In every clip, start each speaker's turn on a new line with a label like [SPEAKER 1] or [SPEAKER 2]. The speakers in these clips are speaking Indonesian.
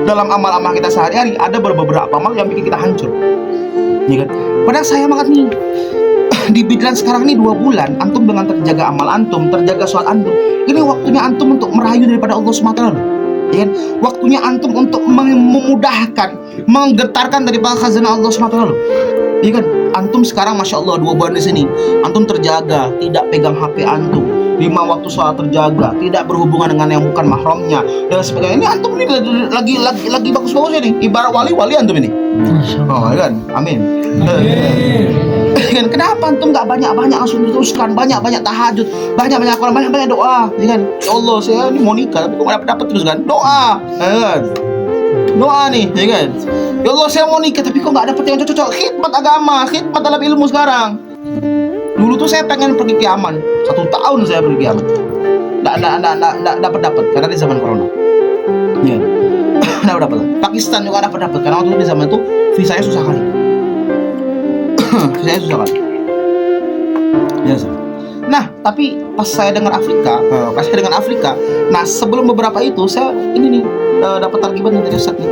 [SPEAKER 1] Dalam amal-amal kita sehari-hari ada beberapa amal yang bikin kita hancur, ya kan? Padahal sayang banget nih, di bidan sekarang ini 2 bulan antum dengan terjaga amal antum, terjaga sholat antum, ini waktunya antum untuk merayu daripada Allah SWT, ya kan? Waktunya antum untuk memudahkan, menggetarkan daripada khazanah Allah SWT, ya kan? Antum sekarang Masya Allah 2 bulan di sini antum terjaga, tidak pegang HP antum, 5 waktu sholat terjaga, tidak berhubungan dengan yang bukan mahramnya dan sebagainya. Ini antum ini lagi bagus-bagusnya nih, ibarat wali antum ini. Oh, ya kan? Amin. Kan kenapa antum nggak banyak-banyak langsung diteruskan, banyak-banyak tahajud, banyak-banyak Quran, banyak-banyak doa, ya kan? Ya Allah, saya ini mau nikah tapi kok nggak dapat terus kan? Doa, ya kan? Doa nih, ya kan? Ya Allah, saya mau nikah tapi kok nggak dapat yang cocok. Khidmat agama, khidmat dalam ilmu sekarang. Dulu tuh saya pengen pergi ke Yaman, 1 tahun saya pergi ke Yaman, nggak dapat karena di zaman corona. Ya, nggak dapat. Pakistan juga dapat karena waktu di zaman itu visanya susah kali. Visanya susah kali. Ya, nah, tapi pas saya dengar Afrika, nah sebelum beberapa itu saya ini nih dapat targiban dari Ustaz nih.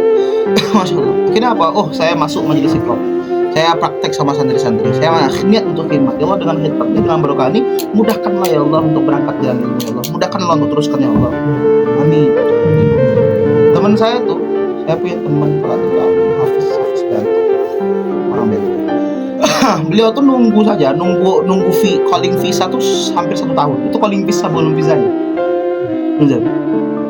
[SPEAKER 1] Masya Allah. Akhirnya apa? Oh, saya masuk majelis iqra. Saya praktek sama santri-santri. Saya niat untuk khidmat. Ya Allah, dengan khidmat ini, dengan barokah ini, mudahkanlah ya Allah untuk berangkat jalan ilmu ya Allah. Mudahkanlah untuk teruskan ya Allah. Amin. Teman saya tuh, saya punya teman pelatih Hafiz Bantu, orang Bantu. Beliau tuh nunggu calling visa tuh hampir 1 tahun. Itu calling visa belum visanya.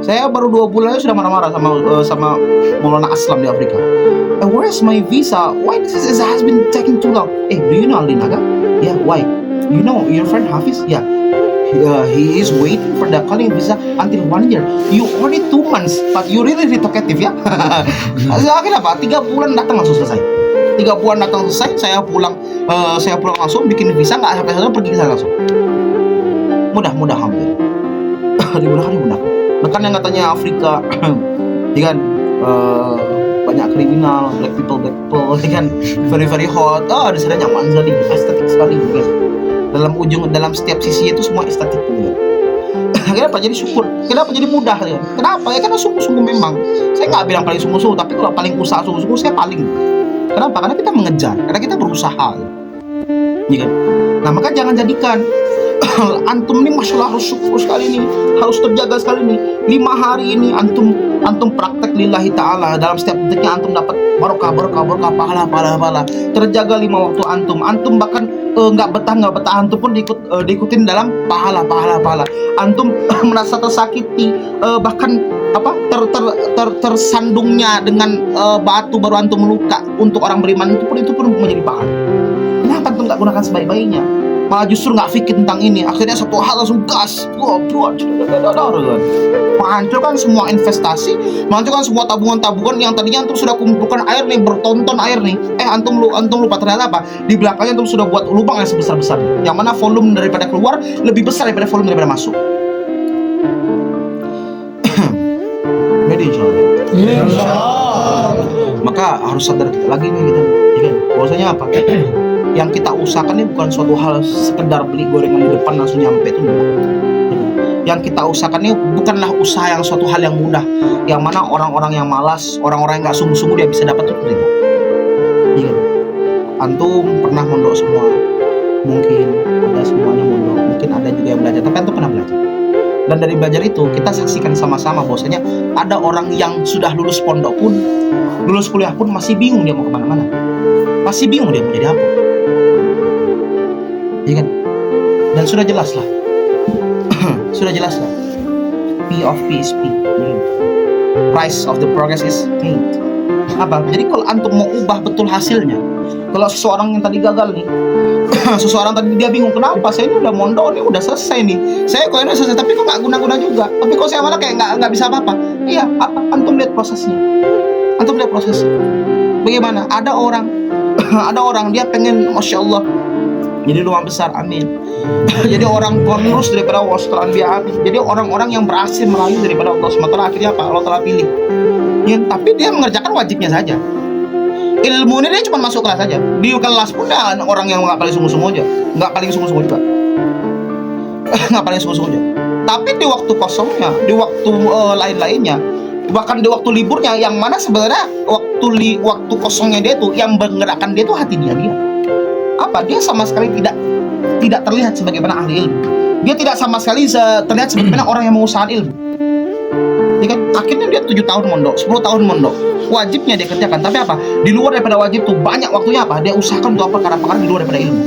[SPEAKER 1] Saya baru 2 bulan sudah marah-marah sama Maulana Aslam di Afrika. Where's my visa? Why this has been taking too long? Do you know Alinaga? Yeah, why? You know your friend Hafiz? Yeah. He is waiting for the calling visa until 1 year. You only 2 months, but you really talkative ya. Kenapa? 3 bulan datang langsung selesai. 3 bulan datang selesai, saya pulang langsung bikin visa, nggak sampai sana pergi ke sana langsung. Mudah hampir. Dimudahkan. Bahkan yang katanya Afrika, ya kan, banyak kriminal, black people, ya kan, very hot. Di sana nyaman sekali, estetik sekali, ya kan. Dalam setiap sisi itu semua estetik, ya kan. Kenapa jadi syukur? Kenapa jadi mudah? Ya? Kenapa? Ya karena sungguh-sungguh memang. Saya nggak bilang paling sungguh-sungguh, tapi kalau paling usaha sungguh-sungguh saya paling. Kenapa? Karena kita mengejar, karena kita berusaha, ya kan. Nah, maka jangan jadikan antum ini Masya Allah harus syukur sekali nih, harus terjaga sekali nih. 5 hari ini antum praktek lillahi ta'ala, dalam setiap detiknya antum dapat barokah, pahala. Terjaga 5 waktu antum bahkan nggak betah antum pun diikutin dalam pahala. Antum merasa tersakiti, bahkan tersandungnya dengan batu baru antum meluka untuk orang beriman, itu pun menjadi pahala. Kenapa antum nggak gunakan sebaik-baiknya? Malah justru nggak fikir tentang ini, akhirnya satu hal langsung gas, menghancurkan semua investasi, menghancurkan semua tabungan yang tadinya antum sudah kumpulkan air nih, bertonton air nih, antum lupa ternyata apa? Di belakangnya antum sudah buat lubang yang sebesar-besarnya, yang mana volume daripada keluar lebih besar daripada volume daripada masuk. Jadi insyaallah. Maka harus sadar lagi nih kita, ya kan? Bahwasanya apa? Yang kita usahakan ini bukan suatu hal sekedar beli gorengan di depan langsung nyampe itu. Yang kita usahakan ini bukanlah usaha yang suatu hal yang mudah, yang mana orang-orang yang malas, orang-orang yang nggak sungguh-sungguh dia bisa dapat itu tidak. Iya. Antum pernah mondok semua, mungkin ada semuanya mondok, mungkin ada juga yang belajar, tapi antum pernah belajar. Dan dari belajar itu kita saksikan sama-sama bahwasanya ada orang yang sudah lulus pondok pun, lulus kuliah pun masih bingung dia mau kemana-mana, masih bingung dia mau jadi apa. Ya kan? Dan sudah jelas lah. P of P is P. Price of the progress is paid. Apa? Jadi kalau antum mau ubah betul hasilnya, kalau seseorang yang tadi gagal nih, seseorang tadi dia bingung, kenapa saya ini udah mondok nih, udah selesai nih, saya kok ini selesai tapi kok nggak guna-guna juga, tapi kok saya malah kayak nggak bisa apa-apa. Iya, antum lihat prosesnya. Bagaimana? Ada orang dia pengen Masya Allah jadi rumah besar, amin. Jadi orang penerus daripada wasal anbiya, amin. Jadi orang-orang yang berhasil merayu daripada Allah SWT, akhirnya apa? Allah telah pilih. Ya, tapi dia mengerjakan wajibnya saja. Ilmu ini dia cuma masuk kelas saja. Di kelas pun dia orang yang nggak paling sungguh-sungguh aja, nggak paling sungguh-sungguh juga. Tapi di waktu kosongnya, di waktu lain-lainnya, Bahkan di waktu liburnya, yang mana sebenarnya waktu kosongnya dia tuh, yang menggerakkan dia tuh hati dia. Apa? Dia sama sekali tidak terlihat sebagaimana ahli ilmu. Dia tidak sama sekali terlihat sebagaimana orang yang mengusahakan ilmu. Ya kan? Akhirnya dia 7 tahun mondok, 10 tahun mondok. Wajibnya dia kerjakan, tapi apa? Di luar daripada wajib tuh banyak waktunya apa? Dia usahakan untuk apa? Karena di luar daripada ilmu.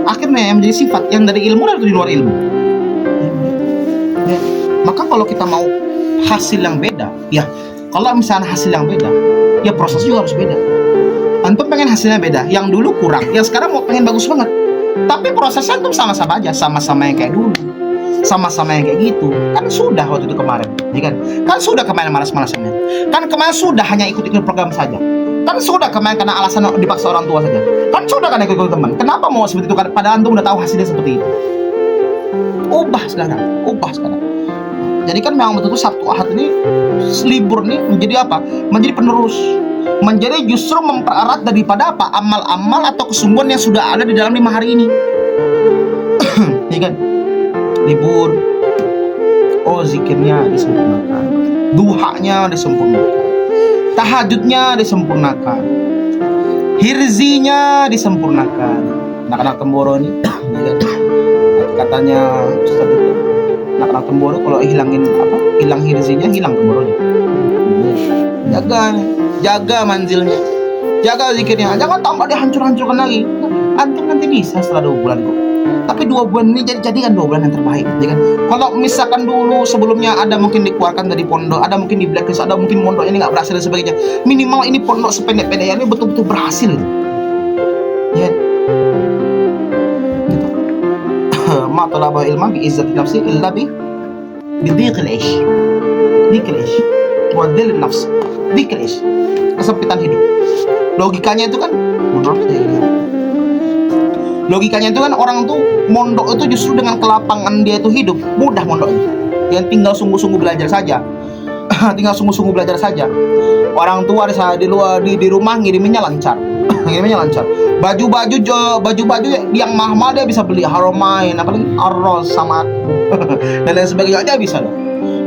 [SPEAKER 1] Akhirnya yang menjadi sifat yang dari ilmu dan di luar ilmu. Ya. Maka kalau kita mau hasil yang beda, ya kalau misalnya hasil yang beda, ya proses juga harus beda. Antum pengen hasilnya beda, yang dulu kurang, yang sekarang mau pengen bagus banget. Tapi prosesnya antum sama-sama aja, sama-sama yang kayak dulu, sama-sama yang kayak gitu. Kan sudah waktu itu kemarin, ya kan? Kan sudah kemarin malas-malasannya. Kan kemarin sudah hanya ikut-ikut program saja. Kan sudah kemarin karena alasan dipaksa orang tua saja. Kan sudah kan ikut-ikut teman. Kenapa mau seperti itu? Padahal antum udah tahu hasilnya seperti itu. Ubah sekarang. Jadi kan memang betul-betul Sabtu Ahad ini libur nih menjadi apa? Menjadi penerus. Menjadi justru mempererat daripada apa? Amal-amal atau kesungguhan yang sudah ada di dalam 5 hari ini. Ya kan? Libur. Oh, zikirnya disempurnakan. Duhanya disempurnakan. Tahajudnya disempurnakan. Hirzinya disempurnakan. Anak-anak Temboro ini ya kan? Katanya Ustaz itu, anak-anak Temboro kalau hilang hirzinya, hilang Temboronya. Jaga manzilnya, jaga zikirnya, jangan tambah dihancur-hancurkan lagi. Antum nanti bisa setelah 2 bulan kok. Tapi 2 bulan ini jadikan 2 bulan yang terbaik, ya kan? Kalau misalkan dulu sebelumnya ada mungkin dikeluarkan dari pondok, ada mungkin di blacklist, ada mungkin pondok ini nggak berhasil dan sebagainya. Minimal ini pondok sependek-pendeknya ini betul-betul berhasil, ya. Ma talaba ilma bi izzati nafsi illa bi dhiqil ish. Dhiqil ish. Wa dhil nafs. Dhiqil ish. Kesempitan hidup. Logikanya itu kan orang tuh mondok itu justru dengan kelapangan dia itu hidup, mudah mondoknya. Yang tinggal sungguh-sungguh belajar saja. Orang tua di rumah ngiriminnya lancar. Baju-baju yang mahal dia bisa beli, Haramain, apalagi Arroz sama dan lain sebagainya dia bisa.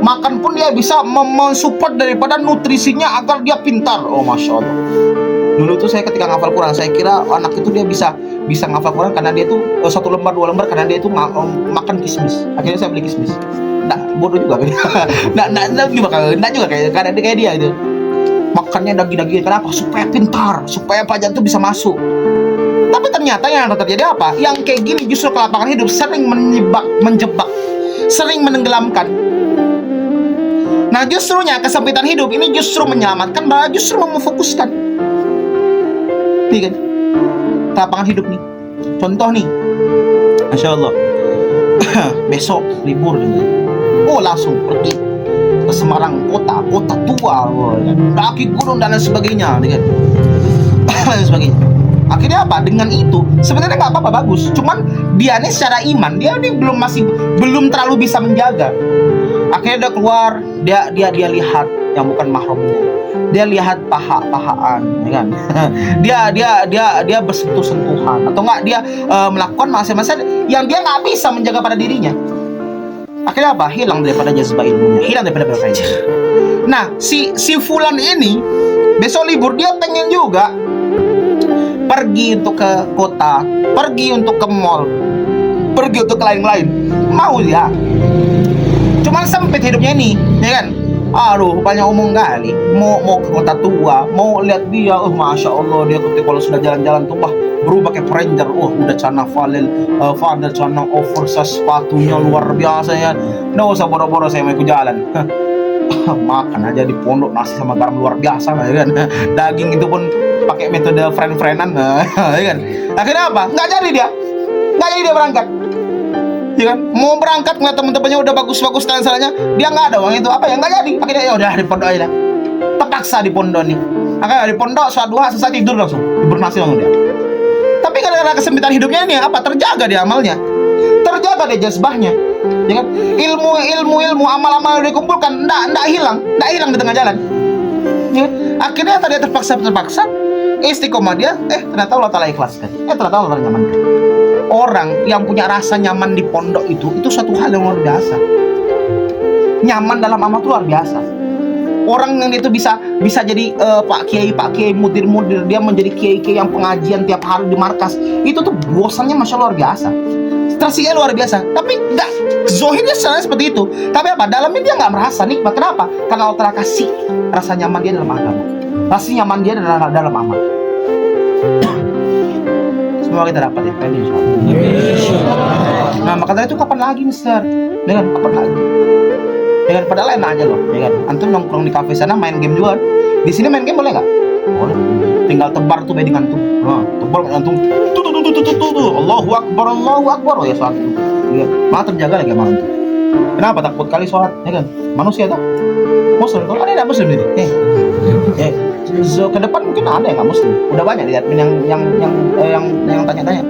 [SPEAKER 1] Makan pun dia bisa mensupport daripada nutrisinya agar dia pintar. Oh, masya Allah. Dulu tuh saya ketika ngafal Quran, saya kira anak itu dia bisa ngafal Quran karena dia tuh 1 lembar 2 lembar karena dia tuh makan kismis. Akhirnya saya beli kismis. Nah, bodoh juga kan. Nah juga kayak dia itu. Makannya daging-daging, kenapa? Supaya pintar, supaya pelajaran itu bisa masuk. Tapi ternyata yang terjadi apa? Yang kayak gini justru kelapangan hidup sering menjebak, sering menenggelamkan. Nah, justrunya kesempitan hidup ini justru menyelamatkan, malah justru memfokuskan. Nih kan? Kelapangan hidup nih. Contoh nih, Masya Allah. Besok libur gitu. Oh, langsung pergi ke Semarang, kota tua, kaki gunung dan lain sebagainya, kan? Dan sebagainya. Akhirnya apa? Dengan itu sebenarnya nggak apa-apa, bagus. Cuman dia nih secara iman dia nih belum terlalu bisa menjaga. Akhirnya dia keluar, dia lihat yang bukan mahramnya. Dia lihat pahaan, ya kan? dia bersentuh-sentuhan atau enggak dia melakukan masa-masa yang dia nggak bisa menjaga pada dirinya. Akhirnya apa? Hilang daripada jazbah ilmunya, hilang daripada berfaedah. Nah, si fulan ini besok libur, dia pengen juga pergi untuk ke kota, pergi untuk ke mall, pergi untuk ke lain-lain. Mau ya. Cuman sempit hidupnya ini, ya kan? Aduh, banyak omong kali. Mau ke kota tua, mau lihat dia, masya Allah, dia ketika kalau sudah jalan-jalan tuh, berubah kayak Ranger. Udah cana Fadel cana oversize, sepatunya luar biasa ya. Nggak usah boro-boro saya mau ikut jalan. Makan aja di pondok nasi sama garam luar biasa, ya kan? Daging itu pun pakai metode friend-friendan, ya kan? Akhirnya apa? Nggak jadi dia berangkat. Ya kan? Mau berangkat ngeliat temen-temennya udah bagus-bagus dan dia nggak ada uang itu, apa ya, nggak jadi. Akhirnya ya udah di pondok aja, terpaksa di pondok nih. Akhirnya di pondok sholat duha selesai tidur langsung hibernasi langsung dia. Tapi karena kesempitan hidupnya ini apa? Terjaga dia amalnya, terjaga dia jazbahnya, ya kan? Ilmu amal-amal yang dikumpulkan ndak hilang di tengah jalan. Ya. Akhirnya tadi terpaksa istiqomah dia, ternyata Allah Ta'ala ikhlaskan, ternyata Allah Ta'ala nyamankan. Orang yang punya rasa nyaman di pondok itu suatu hal yang luar biasa. Nyaman dalam amal itu luar biasa. Orang yang itu bisa jadi Pak Kiai mudir, dia menjadi kiai yang pengajian tiap hari di markas. Itu tuh bosannya masya Allah luar biasa. Stresnya luar biasa. Tapi enggak, zohirnya sebenarnya seperti itu. Tapi apa? Dalamnya dia nggak merasa nikmat. Kenapa? Karena Allah telah kasih rasa nyaman dia dalam agama. Rasa nyaman dia dalam amal. Semoga kita dapat ya, Nah, maka dari itu kapan lagi, Mister? Dengan kapan lagi? Dengan padahal enak aja loh, ya kan? Antum nongkrong di kafe sana main game juga. Di sini main game boleh nggak? Boleh. Tinggal tebar tuh beding antum. Nah, tebar antum. Tuh. Allahu Akbar. Oh ya sholat. Ya, malah terjaga lagi malam tuh. Kenapa takut kali sholat? Ya kan? Manusia tuh. Muslim tuh ada yang Muslim ini. So, ke depan mungkin ada yang nggak Muslim. Udah banyak lihat yang tanya-tanya.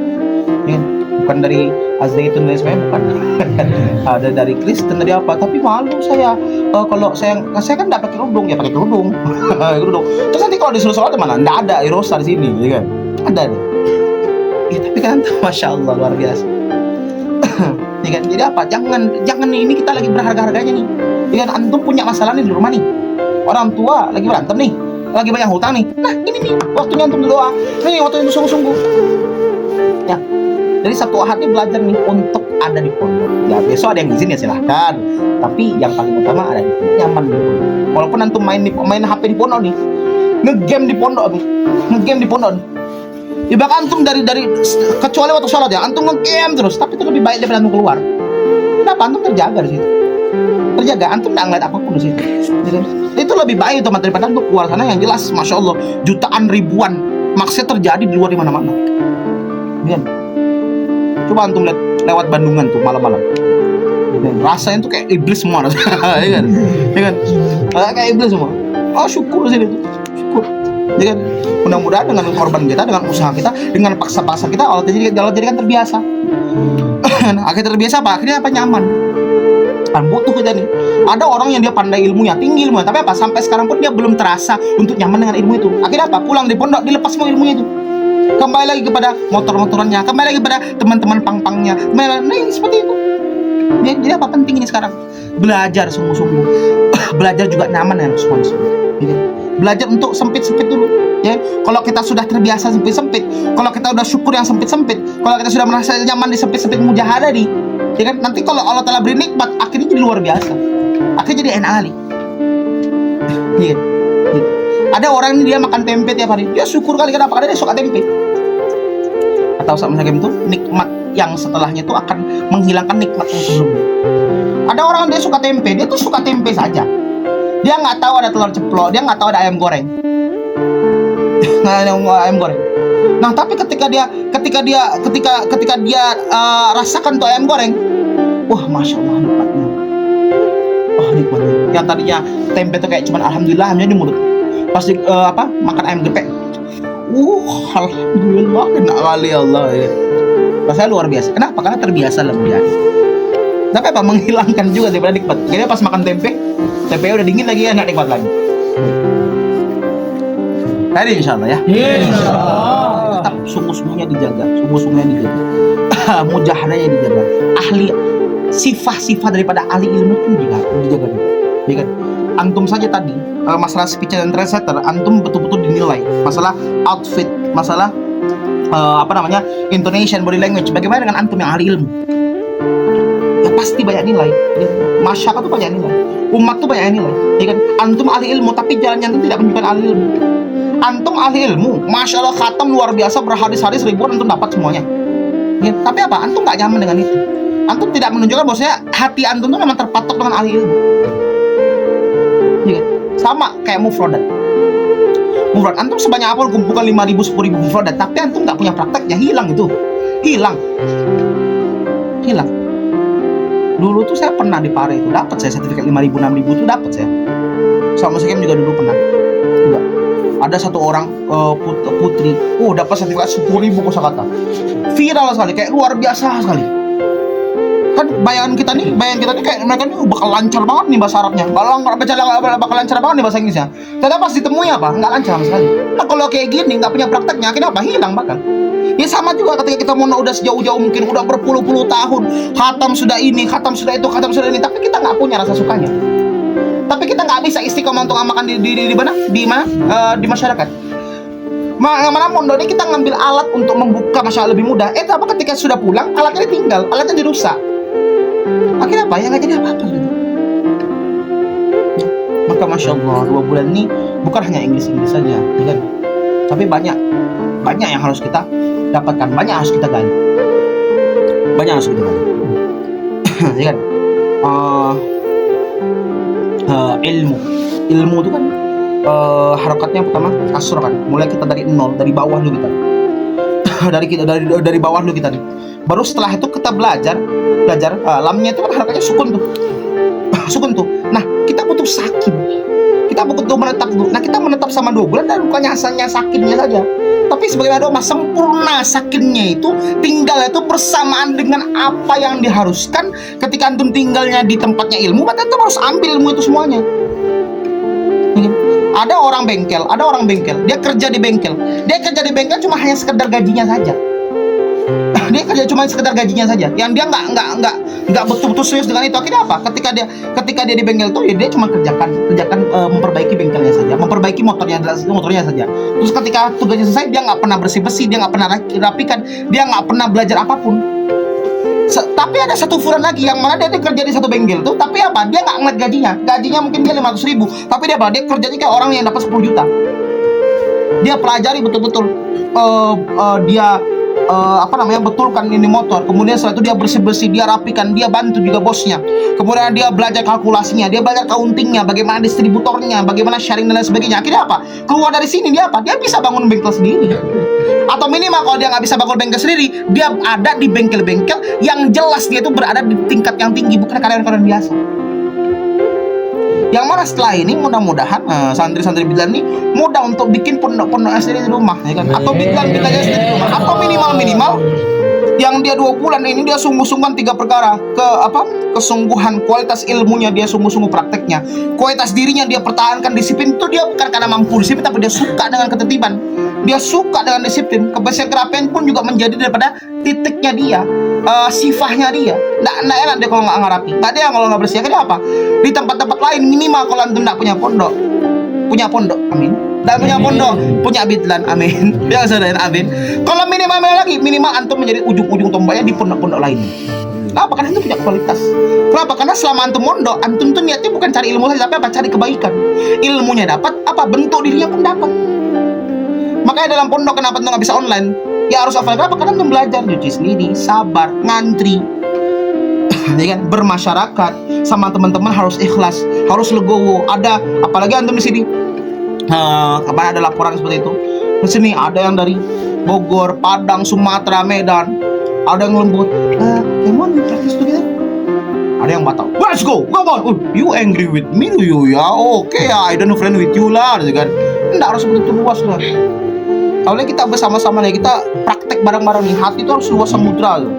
[SPEAKER 1] Ya, bukan dari Azaitun dan sebagainya, bukan. Ada dari Kristen, dari apa, tapi malu saya kalau saya kan nggak pakai kerudung, ya pakai kerudung. Terus nanti kalau disuruh sholat mana? Nggak ada irosa di sini, ya kan? Ada deh. Ya, tapi kan masya Allah luar biasa. Ya kan? Jadi apa? Jangan nih, ini kita lagi berharga-harganya nih. Ya kan? Antum punya masalah nih di rumah nih. Orang tua lagi berantem nih, lagi banyak hutang nih. Nah ini nih waktunya antum berdoa. Ini waktunya untuk sungguh-sungguh. Ya. Jadi Sabtu Ahad ini belajar nih untuk ada di pondok. Ya besok ada yang izin ya silahkan. Tapi yang paling utama ada di pondok, nyaman di pondok. Walaupun antum main HP di pondok nih, ngegame di pondok nih, nih. Ya bahkan antum dari kecuali waktu sholat ya, antum ngegame terus. Tapi itu lebih baik daripada antum keluar. Kenapa? Antum terjaga di situ. Terjaga, antum nggak ngeliat apapun di situ. Itu lebih baik teman daripada antum keluar sana yang jelas, masya Allah, jutaan ribuan maksudnya terjadi di luar di mana-mana. Ya. Coba antum lihat lewat Bandungan tuh malam-malam. Rasanya tuh kayak iblis semua rasanya, ya kan? Ya kan? Kayak iblis semua. Oh syukur sini tuh, syukur. Ya kan? Mudah-mudahan dengan korban kita, dengan usaha kita, dengan paksa-paksa kita, Allah jadikan terbiasa. Akhirnya terbiasa apa? Akhirnya apa? Nyaman. Kan butuh kita nih. Ada orang yang dia pandai ilmunya, tinggi ilmunya, tapi apa? Sampai sekarang pun dia belum terasa untuk nyaman dengan ilmu itu. Akhirnya apa? Pulang di pondok, dilepas semua ilmunya itu. Kembali lagi kepada motor-motorannya, kembali lagi kepada teman-teman pang-pangnya. Nah ini seperti itu. Jadi apa penting ini sekarang? Belajar sungguh-sungguh. Belajar juga nyaman dengan semua. Belajar untuk sempit-sempit dulu. Ya, kalau kita sudah terbiasa sempit-sempit, kalau kita udah syukur yang sempit-sempit, kalau kita sudah merasa nyaman di sempit-sempit mujahadah nih, ya kan? Nanti kalau Allah Ta'ala beri nikmat, akhirnya jadi luar biasa. Akhirnya jadi enak kali. Iya. Ada orang ini dia makan tempe tiap hari, dia syukur kali, kenapa? Karena dia suka tempe. Atau sama macam itu, nikmat yang setelahnya itu akan menghilangkan nikmat yang sebelumnya. Ada orang dia suka tempe, dia tuh suka tempe saja. Dia nggak tahu ada telur ceplok, dia nggak tahu ada ayam goreng. Ayam goreng. Nah, tapi ketika dia rasakan tuh ayam goreng, wah masya Allah nikmatnya. Oh nikmatnya. Yang tadinya tempe tuh kayak cuman alhamdulillah hanya di mulut. Pas makan ayam gepek, alhamdulillah enak kali Allah ya. Rasanya luar biasa. Kenapa? Karena terbiasa lebih. Tapi apa? Menghilangkan juga daripada nikmat. Jadi pas makan tempe udah dingin lagi ya nggak nikmat lagi. Tadi insya Allah ya. Insya Allah. Tetap sungguh-sungguhnya dijaga, mujahadahnya dijaga. Ahli sifat-sifat daripada ahli ilmu pun dijaga. Ya kan? Antum saja tadi masalah speech dan translator, antum betul-betul dinilai. Masalah outfit, masalah intonation, body language. Bagaimana dengan antum yang ahli ilmu? Ya pasti banyak nilai. Ya, masyarakat tuh banyak nilai, umat tuh banyak nilai. Ya kan? Antum ahli ilmu, tapi jalannya antum tidak menunjukkan ahli ilmu. Antum ahli ilmu, masya Allah khatam luar biasa berhadis-hadis ribuan antum dapat semuanya. Ya, tapi apa? Antum nggak nyaman dengan itu. Antum tidak menunjukkan bahwasanya hati antum tuh memang terpatok dengan ahli ilmu. Ya, sama kayak mufradat. Antum sebanyak apa kumpulkan 5.000, 10.000 mufradat, tapi antum nggak punya prakteknya, hilang itu. Hilang. Dulu tuh saya pernah di Pare itu dapat saya sertifikat 5.000, 6.000 itu dapat saya. Sama Sekem juga dulu pernah. Juga. Ada satu orang putri, dapat sertifikat 10.000 kosakata. Viral sekali, kayak luar biasa sekali. Kan bayangan kita nih kayak mereka nih bakal lancar banget nih bahasa Arabnya. Kalau nggak bakal lancar banget nih bahasa Inggrisnya. Ternyata pas ditemui apa? Nggak lancar sama sekali. Nah kalau kayak gini nggak punya prakteknya, akhirnya apa? Hilang bakal. Ya sama juga ketika kita mau udah sejauh-jauh mungkin udah berpuluh-puluh tahun, khatam sudah ini, khatam sudah itu, khatam sudah ini, tapi kita nggak punya rasa sukanya. Tapi Tapi kita nggak bisa istiqomah untuk amalkan di mana? Di masyarakat. Mana pondok ini kita ngambil alat untuk membuka masyarakat lebih mudah. Tapi ketika sudah pulang, alatnya ditinggal, alatnya dirusak. Akhirnya apa? Ya nggak jadi apa-apa gitu. Maka Masya Allah, 2 bulan ini bukan hanya Inggris saja, ya kan? Tapi banyak yang harus kita dapatkan, banyak yang harus kita gali. Ya kan? Ilmu itu kan harokatnya pertama kasur kan, mulai kita dari nol, dari bawah dulu kita. dari bawah dulu kita nih. Baru setelah itu kita belajar lamnya itu kan harokatnya sukun tuh. Nah, kita butuh sakin. Kita butuh menetap dulu. Nah, kita menetap sama 2 bulan dan bukannya asalnya sakinnya saja. Tapi sebagai doa sempurna sakinnya itu tinggal itu bersamaan dengan apa yang diharuskan. Ketika antum tinggalnya di tempatnya ilmu, maka antum harus ambil ilmu itu semuanya. Ada orang bengkel, dia kerja di bengkel cuma hanya sekedar gajinya saja. Dia kerja cuma sekedar gajinya saja, yang dia nggak betul-betul serius dengan itu. Akhirnya apa? Ketika dia di bengkel itu, ya dia cuma kerjakan memperbaiki bengkelnya saja, memperbaiki motornya saja. Terus ketika tugasnya selesai, dia nggak pernah bersih, dia nggak pernah rapikan, dia nggak pernah belajar apapun. Tapi ada satu furan lagi yang mana dia kerja di satu bengkel tuh, tapi apa? Dia nggak ngeliat gajinya mungkin dia 500.000, tapi dia kerjanya kayak orang yang dapat 10 juta. Dia pelajari betul-betul, dia betulkan ini motor. Kemudian setelah itu dia bersih-bersih, dia rapikan, dia bantu juga bosnya. Kemudian dia belajar kalkulasinya, dia belajar countingnya, bagaimana distributornya, bagaimana sharing dan lain sebagainya. Akhirnya apa? Keluar dari sini dia bisa bangun bengkel sendiri. Atau minimal kalau dia nggak bisa bangun bengkel sendiri, dia ada di bengkel-bengkel yang jelas dia itu berada di tingkat yang tinggi, bukan karyawan-karyawan biasa. Yang mana setelah ini mudah-mudahan santri-santri Bidlan ini mudah untuk bikin pondok-pondok sendiri di rumah, ya kan? Atau Bidlannya sendiri di rumah. Atau minimal yang dia 2 bulan ini dia sungguh-sungguhan 3 perkara. Kesungguhan, kualitas ilmunya dia sungguh-sungguh, prakteknya, kualitas dirinya dia pertahankan. Disiplin itu dia bukan karena mampu disiplin, tapi dia suka dengan ketertiban, dia suka dengan disiplin. Kebersihan kerapian pun juga menjadi daripada titiknya dia, sifatnya dia. Nggak enak dia kalau nggak ngarapi, nggak ada yang kalau nggak bersih. Akhirnya apa? Di tempat-tempat lain minimal kalau antum nggak punya pondok, amin. Dan punya pondok, punya Bidlan, amin. Yang saudara, amin. Kalau minimal antum menjadi ujung-ujung tombaknya di pondok-pondok lain. Kenapa? Karena antum punya kualitas. Kenapa? Karena selama antum mondok, antum tuh niatnya bukan cari ilmu saja, tapi apa? Cari kebaikan. Ilmunya dapat, bentuk dirinya pun dapat. Makanya dalam pondok kenapa antum nggak bisa online? Ya harus offline. Kenapa? Karena antum belajar nyuci sendiri, sabar, ngantri, ya kan? Bermasyarakat sama teman-teman harus ikhlas, harus legowo. Ada, apalagi antum di sini. Kapan ada laporan seperti itu? Di sini ada yang dari Bogor, Padang, Sumatera, Medan. Ada yang lembut. Kemon, practice together. Ada yang batal. Let's go, come on. You angry with me, do you? Ya, okay, I don't friend with you lah, gitu kan? Nggak harus begitu luas lah. Kalau kita bersama-sama nih, kita praktek bareng-bareng nih. Hati itu harus luas samudra, loh.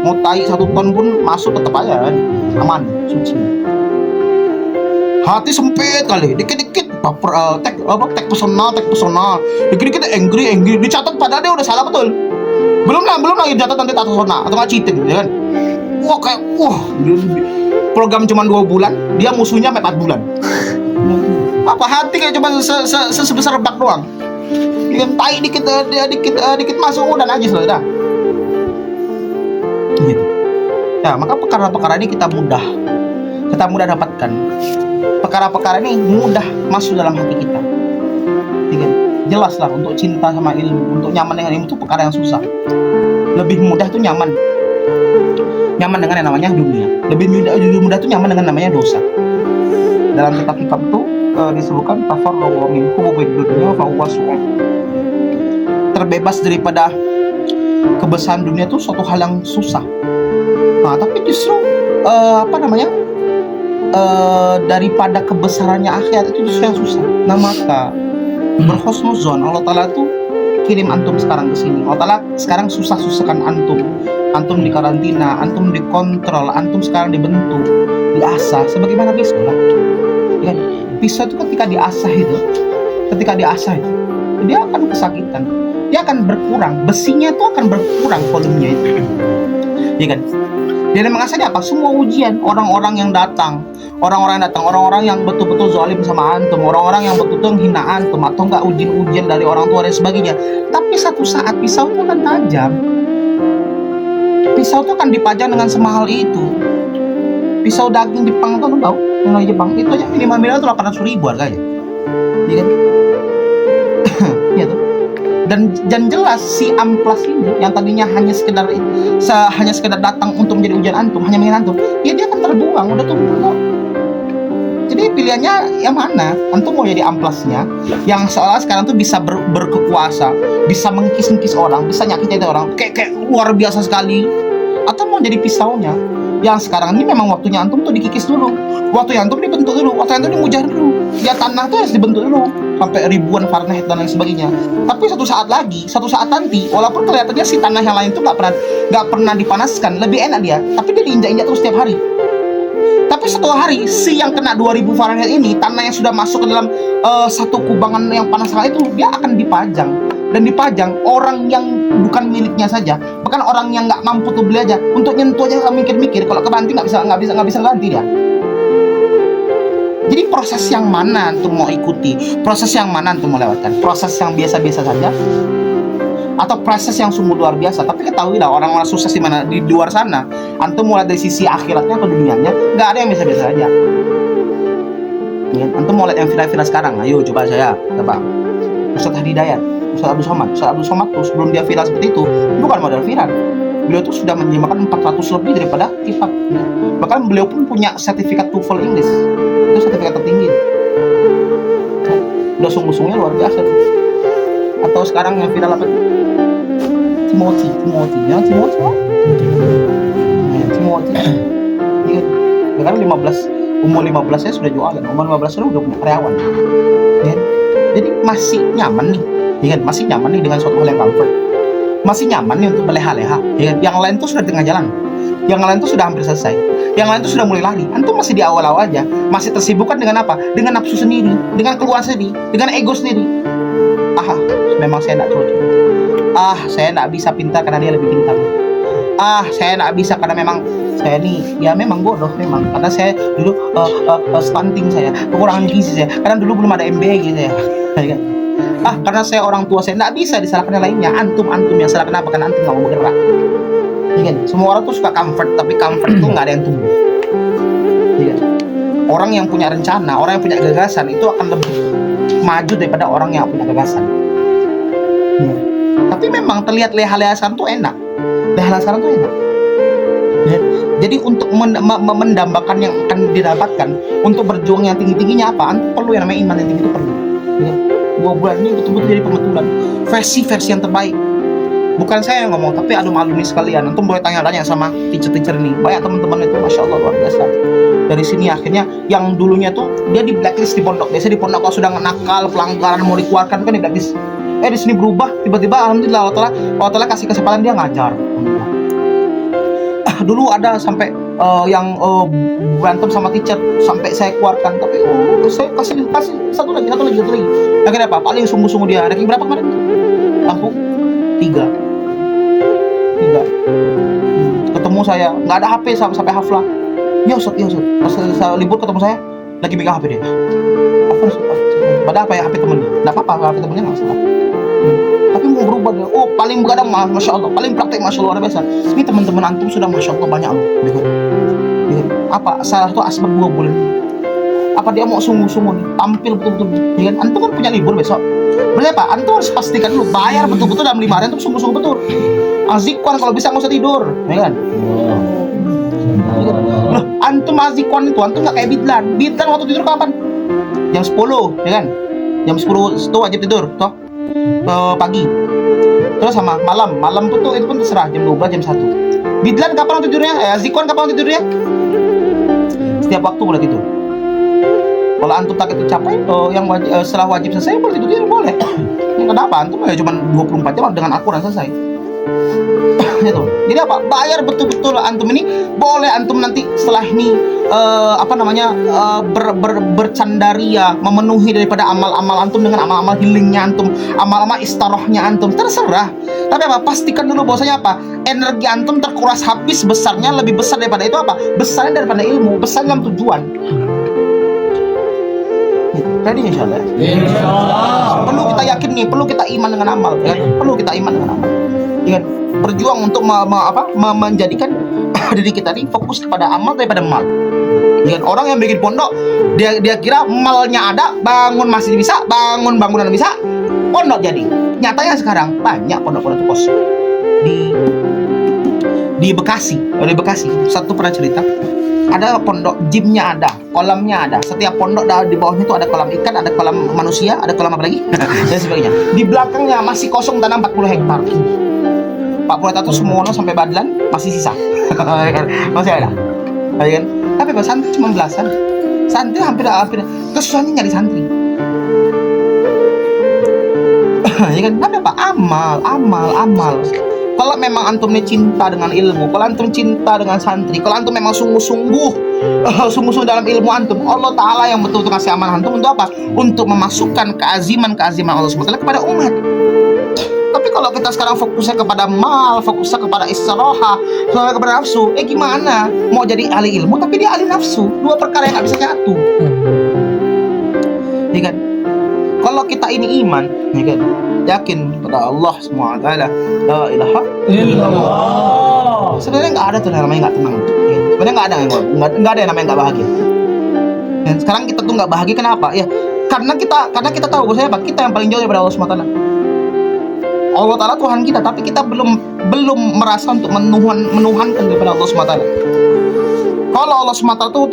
[SPEAKER 1] Mau tai 1 ton pun masuk tetap aja kan, aman, suci. Hati sempit kali, dikit-dikit tek personal, dikit-dikit angry, dicatat padahal dia udah salah betul. Belum lagi dicatat nanti tak personal atau nggak cheating, ya kan? Program cuma 2 bulan, dia musuhnya 4 bulan. Apa hati kayak cuma sebesar rebak doang. Dia tai dikit masuk udah najis loh, dah. Gitu. Ya, maka perkara-perkara ini kita mudah dapatkan. Perkara-perkara ini mudah masuk dalam hati kita. Jelas lah, untuk cinta sama ilmu, untuk nyaman dengan ilmu itu perkara yang susah. Lebih mudah tuh nyaman dengan yang namanya dunia. Lebih mudah tuh nyaman dengan namanya dosa. Dalam kitab hikam itu disebutkan tafarruqu min hububid dunya fa huwa su'ud. Terbebas daripada kebesaran dunia itu suatu hal yang susah. Nah, tapi justru daripada kebesarannya akhirat itu justru yang susah. Nah, maka berhusnuzon, Allah Ta'ala tuh kirim antum sekarang ke sini. Allah Ta'ala sekarang susah-susahkan antum di karantina, antum dikontrol, antum sekarang dibentuk, diasah sebagaimana pisau lah. Ya, pisau itu ketika diasah itu dia akan kesakitan, dia akan berkurang, besinya itu akan berkurang volumenya itu, ya kan? Dan emang asalnya apa? Semua ujian, orang-orang yang datang, orang-orang yang betul-betul zalim sama antum, orang-orang yang betul-betul menghina antum, atau enggak ujian-ujian dari orang tua dan sebagainya. Tapi satu saat pisau itu akan tajam. Pisau itu akan dipajang dengan semahal itu. Pisau daging Jepang itu tahu? Yang dari Jepang itu aja minimal itu 800.000 harganya. Iya kan? Iya tuh. Dan jelas si amplas ini yang tadinya hanya sekedar datang untuk menjadi ujian antum, hanya menghina antum, ya dia akan terbuang, udah tuh. Jadi pilihannya yang mana? Antum mau jadi amplasnya yang seolah sekarang tuh bisa berkekuasa, bisa mengkis-ngkis orang, bisa nyakitin orang, kayak luar biasa sekali, atau mau jadi pisaunya yang sekarang ini memang waktunya antum tuh dikikis dulu, waktunya antum dibentuk dulu, waktunya antum dimujar dulu, ya tanah tuh harus dibentuk dulu sampai ribuan Fahrenheit dan lain sebagainya. Tapi satu saat nanti, walaupun kelihatannya si tanah yang lain tuh nggak pernah dipanaskan, lebih enak dia, tapi dia diinjak-injak terus setiap hari. Tapi satu hari si yang kena 2000 Fahrenheit ini, tanah yang sudah masuk ke dalam satu kubangan yang panas sekali itu, dia akan dipajang. Dan dipajang orang yang bukan miliknya saja, bahkan orang yang nggak mampu tuh beli aja, untuk nyentuh aja nggak mikir-mikir, kalau kebanting nggak bisa ganti dia. Jadi proses yang mana antum mau ikuti? Proses yang mana antum mau lewatkan? Proses yang biasa-biasa saja, atau proses yang sungguh luar biasa? Tapi ketahuilah orang-orang sukses di mana di luar sana, antum mulai dari sisi akhiratnya atau dunianya, nggak ada yang biasa-biasa saja. Ya, antum mau lihat yang viral-viral sekarang, ayo coba saya, coba Ustaz Hidayat, Ustaz Abdul Somad tuh sebelum dia viral seperti itu, bukan modal viral. Beliau tuh sudah menyiapkan 400 lebih daripada kitab. Bahkan beliau pun punya sertifikat TOEFL English. Itu sertifikat tertinggi. Udah sungguh-sungguhnya luar biasa tuh. Atau sekarang yang viral apa? Timothy. Iya. Sekarang 15 umur 15 saya sudah jualan, umur 15 saya udah punya karyawan. Ya. Jadi masih nyaman nih, ya kan? Masih nyaman nih dengan suatu hal yang comfort. Masih nyaman nih untuk berleha-leha, ya kan? Yang lain tuh sudah di tengah jalan, yang lain tuh sudah hampir selesai, yang lain tuh sudah mulai lari. Antum masih di awal-awal aja, masih tersibukkan dengan apa? Dengan nafsu sendiri, dengan keluhan sendiri, dengan ego sendiri. Memang saya tidak cocok. Saya tidak bisa pintar karena dia lebih pintar. Saya tidak bisa karena memang saya nih, ya memang bodoh memang, karena saya dulu stunting, saya kekurangan gizi saya, karena dulu belum ada MBA gitu ya. Karena saya orang tua saya, tidak bisa disalahkan yang lainnya. Antum yang salah, kenapa? Karena antum nggak mau bergerak. Ya, semua orang tuh suka comfort, tapi comfort tuh nggak ada yang tumbuh. Ya, orang yang punya rencana, orang yang punya gagasan itu akan lebih maju daripada orang yang punya gagasan. Ya. Tapi memang terlihat leha-leha sekarang tuh enak. Ya. Jadi untuk mendambakan yang akan didapatkan, untuk berjuang yang tinggi-tingginya apa? Antum perlu yang namanya iman yang tinggi itu perlu. Ya. 2 bulan ini betul-betul jadi pembetulan versi yang terbaik. Bukan saya yang ngomong, tapi alumni sekalian. Antum boleh tanya-tanya sama teacher ini. Banyak teman-teman itu, masya Allah, luar biasa. Dari sini akhirnya yang dulunya tuh dia di blacklist di pondok. Biasanya di pondok kalau sudah nakal, pelanggaran mau dikeluarkan kan di blacklist. Di sini berubah, tiba-tiba alhamdulillah Allah Ta'ala kasih kesempatan dia ngajar. Dulu ada sampai yang berantem sama teacher sampai saya keluarkan, tapi saya kasih satu lagi. Akhirnya apa? Paling sungguh-sungguh dia. Ranking berapa kemarin? Lampung 3. Ketemu saya nggak ada HP sampai haflah. Ya Ustaz. Pas saya libur ketemu saya lagi megang HP dia. Padahal apa ya, HP temennya? Nggak apa-apa, HP temennya nggak salah. Tapi mau berubah dia. Paling begadang, masya Allah, paling praktek, masya Allah, luar biasa. Ini teman-teman antum sudah masya Allah banyak loh. Apa salah satu asbab 2 bulan? Apa dia mau sungguh-sungguh nih, tampil betul-betul? Ya kan? Antum kan punya libur besok. Berapa? Antum harus pastikan dulu, bayar betul-betul dalam 5 hari antum sungguh-sungguh betul. Azikwan kalau bisa nggak usah tidur, ya kan? Loh, antum azikwan itu, antum nggak kayak Bidlan. Bidlan waktu tidur kapan? Jam 10, ya kan? Jam 10 itu wajib tidur, toh? Pagi. Terus sama malam pun tuh itu pun terserah, jam 12, jam 1. Bidlan kapan tidurnya? Azikwan kapan tidurnya? Setiap waktu boleh tidur. Kalau antum tak itu capai, yang setelah wajib selesai boleh tidur boleh. Kenapa? Antum ya cuma 24 jam dengan akurat selesai. Itu. Jadi apa? Bayar betul-betul antum ini. Boleh antum nanti setelah ini bercandaria memenuhi daripada amal-amal antum dengan amal-amal healingnya antum, amal-amal istarohnya antum, terserah. Tapi apa? Pastikan dulu bahwasanya apa? Energi antum terkuras habis besarnya lebih besar daripada itu apa? Besarnya daripada ilmu, besar dalam tujuan. Jadi insyaallah. Perlu kita yakin nih, perlu kita iman dengan amal, ya. Perlu kita iman dengan amal. Ya, berjuang untuk menjadikan diri kita ini fokus kepada amal daripada mal. Ya, orang yang bikin pondok, dia kira malnya ada, bangun masih bisa, bangun bangunan bisa, pondok jadi. Nyatanya sekarang banyak pondok-pondok kos di Bekasi. Di Bekasi, satu pernah cerita. Ada pondok, gymnya ada, kolamnya ada. Setiap pondok di bawahnya itu ada kolam ikan, ada kolam manusia, ada kolam apa lagi dan sebagainya. Di belakangnya masih kosong tanah 40 hektar. 40 hektar itu semua sampai Badlan masih sisa. Masih ada. Kan? Tapi Pak, santri cuma belasan. Santri hampir kesusahannya nyari santri. Ya kan? Tapi apa? Amal. Kalau memang antum ini cinta dengan ilmu, kalau antum cinta dengan santri, kalau antum memang sungguh-sungguh dalam ilmu antum, Allah Ta'ala yang betul-betul kasih amanah antum untuk apa? Untuk memasukkan keaziman Allah SWT kepada umat. Tapi kalau kita sekarang fokusnya kepada mal, fokusnya kepada istirahat, fokusnya kepada nafsu, gimana? Mau jadi ahli ilmu tapi dia ahli nafsu. Dua perkara yang gak bisa nyatu. Ya kan? Kalau kita ini iman, ya kan? Yakin pada Allah SWT, la ilaha illallah. Sebenarnya nggak ada tuh namanya nggak tenang. Ya. Sebenarnya nggak ada yang namanya nggak bahagia. Dan sekarang kita tuh nggak bahagia kenapa? Ya karena kita tahu bahwa kita yang paling jauh daripada Allah SWT. Allah Ta'ala Tuhan kita, tapi kita belum merasa untuk menuhankan daripada Allah SWT. Kalau Allah SWT tuh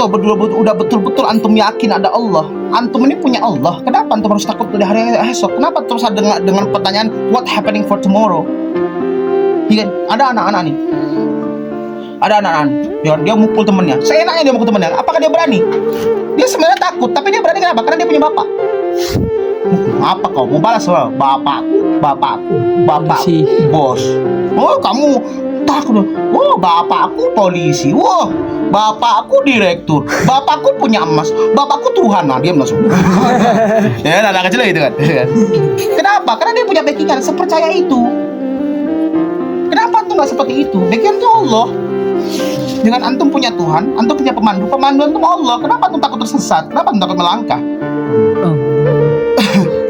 [SPEAKER 1] udah betul-betul antum yakin ada Allah, antum ini punya Allah, kenapa antum harus takut di hari esok? Kenapa terus dengan pertanyaan what happening for tomorrow? Iya kan? Ada anak-anak nih, dia mukul temennya. Seenaknya dia mukul temennya. Apakah dia berani? Dia sebenarnya takut, tapi dia berani kenapa? Karena dia punya bapak. Apa kau mau balas? Bapakku, bos. Oh kamu takut? Oh bapakku polisi. Wah bapakku direktur. Bapakku punya emas. Bapakku Tuhan. Nah dia langsung. Ya anak kecil itu kan. Kenapa? Karena dia punya backingan. Sepercaya itu. Kenapa antum nggak seperti itu? Backingan itu Allah. Dengan antum punya Tuhan, antum punya pemandu antum Allah. Kenapa antum takut tersesat? Kenapa antum takut melangkah?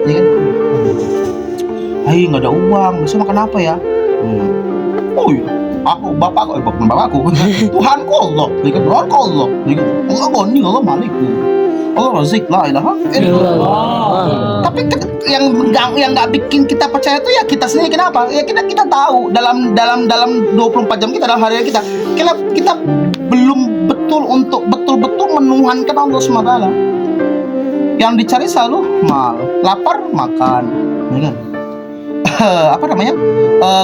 [SPEAKER 1] Ya kan? Hai nggak ada uang, besok makan apa ya? Oh iya, bapakku, Tuhanku Allah, Tuhanku Allah, Allah Goni, Allah Malik, Allah Razik, la ilaha illallah. Tapi yang nggak bikin kita percaya itu ya kita sendiri. Kenapa? Ya kita tahu dalam 24 jam kita, dalam hari kita belum betul-betul menuhankan Allah SWT. Yang dicari selalu mal, lapar makan, ya kan?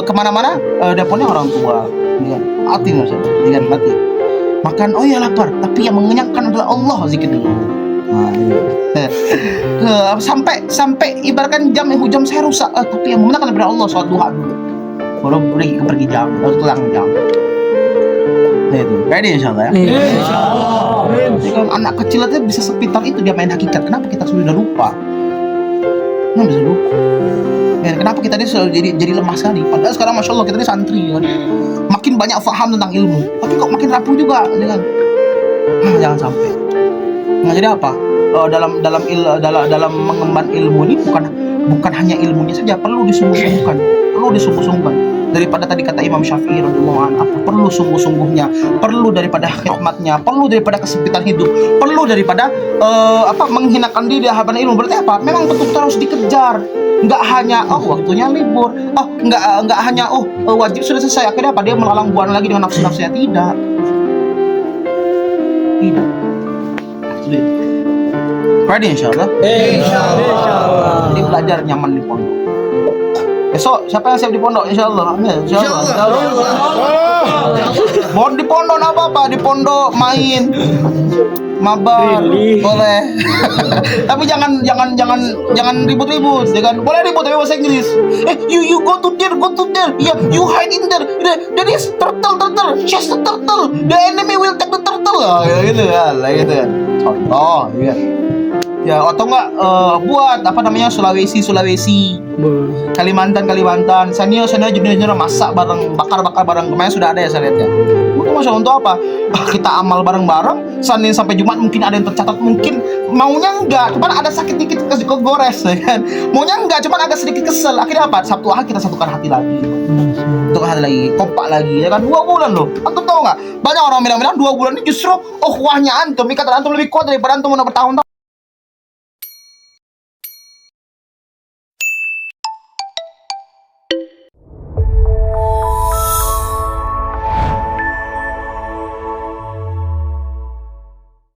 [SPEAKER 1] Kemana-mana dapurnya orang tua, ya kan? Hati nggak sih, ya kan? Mati. Makan, oh ya lapar, tapi yang mengenyangkan adalah Allah, zikir dulu. Nah, iya. sampai ibaratkan jam saya rusak, tapi yang mengenyangkan adalah Allah, sholat duha dulu. Baru pergi jam, baru tulang jam. Nah itu, ready insyaallah ya. Insyaallah. Kan anak kecil aja bisa sepintar itu dia main hakikat. Kenapa kita sudah lupa? Kenapa bisa lupa? Ya, kenapa kita ini jadi lemah sekali? Padahal sekarang masya Allah kita ini santri kan. Makin banyak paham tentang ilmu, tapi kok makin rapuh juga, kan? Jangan sampai. Nah, jadi apa? Dalam mengemban ilmu ini bukan hanya ilmunya saja, perlu disungguh-sungguhkan. Daripada tadi kata Imam Syafi'i radhiyallahu anhu, perlu sungguh-sungguhnya, perlu daripada khidmatnya, perlu daripada kesempitan hidup, perlu daripada menghinakan diri di hadapan ilmu. Berarti apa? Memang betul-betul harus dikejar. Enggak hanya waktunya libur, enggak hanya wajib sudah selesai, akhirnya apa dia melalang buana lagi dengan nafsu-nafsunya. Tidak. Ready insyaallah. Insyaallah. Jadi belajar nyaman di pondok. Besok siapa yang siap di pondok? Insyaallah. Insyaallah. Mau di pondok apa? Di pondok main. mabar,
[SPEAKER 2] Really?
[SPEAKER 1] boleh. Tapi jangan ribut-ribut, ya kan? Boleh ribut tapi bahasa Inggris. You go to there, Yeah, you hide in there. There is turtle, chase the turtle. The enemy will take the turtle. Gitu kan, gitu kan. Contoh, ya. Ya, atau enggak buat apa namanya Sulawesi, Kalimantan. Sana jenis masak bareng, bakar bareng. Kemarin sudah ada ya saya lihat ya. Itu masalah untuk apa? Kita amal bareng-bareng. Senin sampai Jumat mungkin ada yang tercatat, mungkin maunya enggak, cuman ada sakit dikit kegores, ya kan? Maunya enggak, cuman agak sedikit kesel. Akhirnya apa? Sabtu Ahad kita satukan hati lagi. Kompak lagi, ya kan? 2 bulan loh. Antum tahu nggak? Banyak orang bilang 2 bulan ini justru ukhuwahnya antum, ikatan antum lebih kuat daripada antum mau bertahun-tahun.